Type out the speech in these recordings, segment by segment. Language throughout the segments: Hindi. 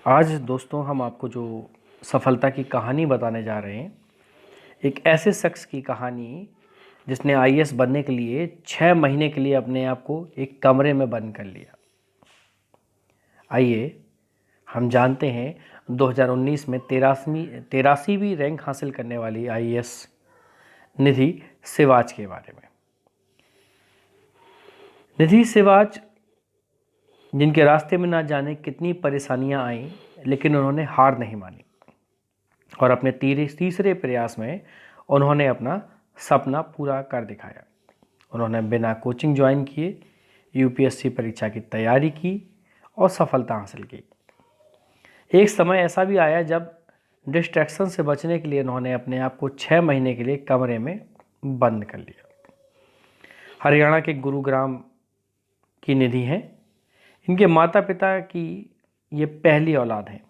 आज दोस्तों हम आपको जो सफलता की कहानी बताने जा रहे हैं, एक ऐसे शख्स की कहानी जिसने आईएएस बनने के लिए 6 महीने के लिए अपने आप को एक कमरे में बंद कर लिया। आइए हम जानते हैं 2019 में 83वीं रैंक हासिल करने वाली आईएएस निधि सिवाच के बारे में। निधि सिवाच जिनके रास्ते में ना जाने कितनी परेशानियां आईं, लेकिन उन्होंने हार नहीं मानी और अपने तीसरे प्रयास में उन्होंने अपना सपना पूरा कर दिखाया। उन्होंने बिना कोचिंग ज्वाइन किए यूपीएससी परीक्षा की तैयारी की और सफलता हासिल की। एक समय ऐसा भी आया जब डिस्ट्रैक्शन से बचने के लिए उन्होंने अपने आप को 6 महीने के लिए कमरे में बंद कर लिया। हरियाणा के गुरुग्राम की निधि हैं। इनके माता पिता की ये पहली औलाद है।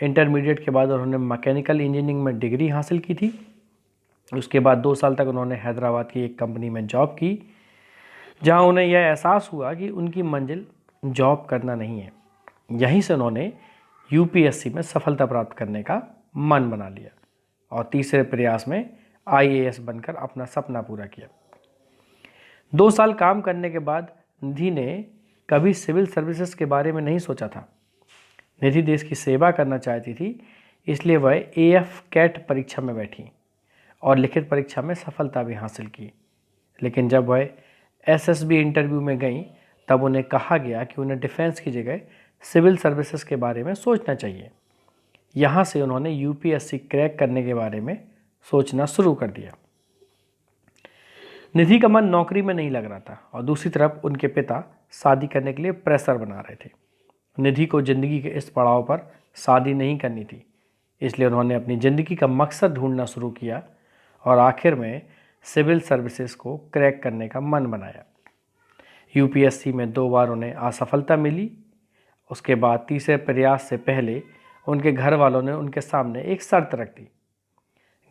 इंटरमीडिएट के बाद उन्होंने मैकेनिकल इंजीनियरिंग में डिग्री हासिल की थी। उसके बाद 2 साल तक उन्होंने हैदराबाद की एक कंपनी में जॉब की, जहां उन्हें यह एहसास हुआ कि उनकी मंजिल जॉब करना नहीं है। यहीं से उन्होंने यूपीएससी में सफलता प्राप्त करने का मन बना लिया और तीसरे प्रयास में आईएएस बनकर अपना सपना पूरा किया। 2 साल काम करने के बाद निधि ने कभी सिविल सर्विसेज के बारे में नहीं सोचा था। निधि देश की सेवा करना चाहती थी, इसलिए वह एएफ कैट परीक्षा में बैठी और लिखित परीक्षा में सफलता भी हासिल की। लेकिन जब वह एसएसबी इंटरव्यू में गई, तब उन्हें कहा गया कि उन्हें डिफेंस की जगह सिविल सर्विसेज के बारे में सोचना चाहिए। यहाँ से उन्होंने यूपीएससी क्रैक करने के बारे में सोचना शुरू कर दिया। निधि का मन नौकरी में नहीं लग रहा था और दूसरी तरफ उनके पिता शादी करने के लिए प्रेशर बना रहे थे। निधि को ज़िंदगी के इस पड़ाव पर शादी नहीं करनी थी, इसलिए उन्होंने अपनी ज़िंदगी का मकसद ढूंढना शुरू किया और आखिर में सिविल सर्विसेज को क्रैक करने का मन बनाया। यूपीएससी में 2 बार उन्हें असफलता मिली। उसके बाद तीसरे प्रयास से पहले उनके घर वालों ने उनके सामने एक शर्त रख दी।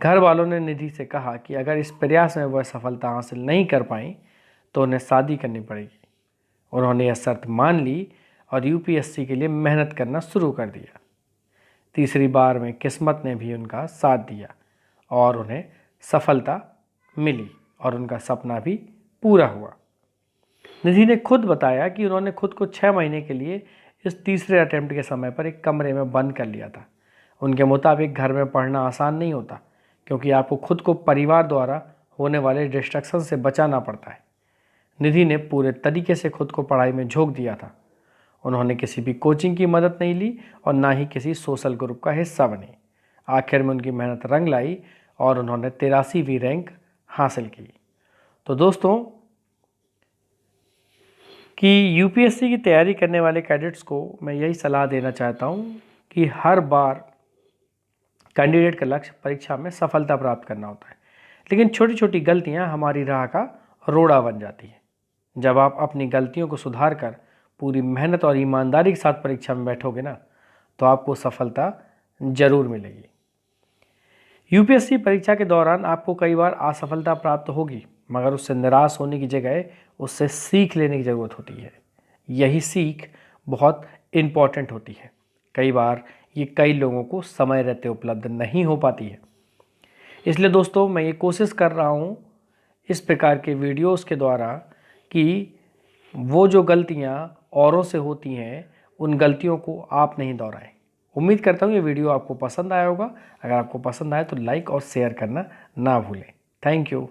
घर वालों ने निधि से कहा कि अगर इस प्रयास में वह सफलता हासिल नहीं कर पाई तो उन्हें शादी करनी पड़ेगी। उन्होंने यह शर्त मान ली और यूपीएससी के लिए मेहनत करना शुरू कर दिया। तीसरी बार में किस्मत ने भी उनका साथ दिया और उन्हें सफलता मिली और उनका सपना भी पूरा हुआ। निधि ने खुद बताया कि उन्होंने खुद को 6 महीने के लिए इस तीसरे अटेम्प्ट के समय पर एक कमरे में बंद कर लिया था। उनके मुताबिक घर में पढ़ना आसान नहीं होता, क्योंकि आपको खुद को परिवार द्वारा होने वाले डिस्ट्रैक्शन से बचाना पड़ता है। निधि ने पूरे तरीके से खुद को पढ़ाई में झोंक दिया था। उन्होंने किसी भी कोचिंग की मदद नहीं ली और ना ही किसी सोशल ग्रुप का हिस्सा बनी। आखिर में उनकी मेहनत रंग लाई और उन्होंने 83वीं रैंक हासिल की। तो दोस्तों, कि यूपीएससी की तैयारी करने वाले कैडेट्स को मैं यही सलाह देना चाहता हूँ कि हर बार कैंडिडेट का लक्ष्य परीक्षा में सफलता प्राप्त करना होता है, लेकिन छोटी छोटी गलतियाँ हमारी राह का रोड़ा बन जाती है। जब आप अपनी गलतियों को सुधार कर पूरी मेहनत और ईमानदारी के साथ परीक्षा में बैठोगे ना, तो आपको सफलता जरूर मिलेगी। यूपीएससी परीक्षा के दौरान आपको कई बार असफलता प्राप्त होगी, मगर उससे निराश होने की जगह उससे सीख लेने की ज़रूरत होती है। यही सीख बहुत इम्पॉर्टेंट होती है। कई बार ये कई लोगों को समय रहते उपलब्ध नहीं हो पाती है। इसलिए दोस्तों, मैं ये कोशिश कर रहा हूँ इस प्रकार के वीडियोस के द्वारा कि वो जो गलतियाँ औरों से होती हैं, उन गलतियों को आप नहीं दोहराएं। उम्मीद करता हूँ ये वीडियो आपको पसंद आया होगा। अगर आपको पसंद आए तो लाइक और शेयर करना ना भूलें। Thank you.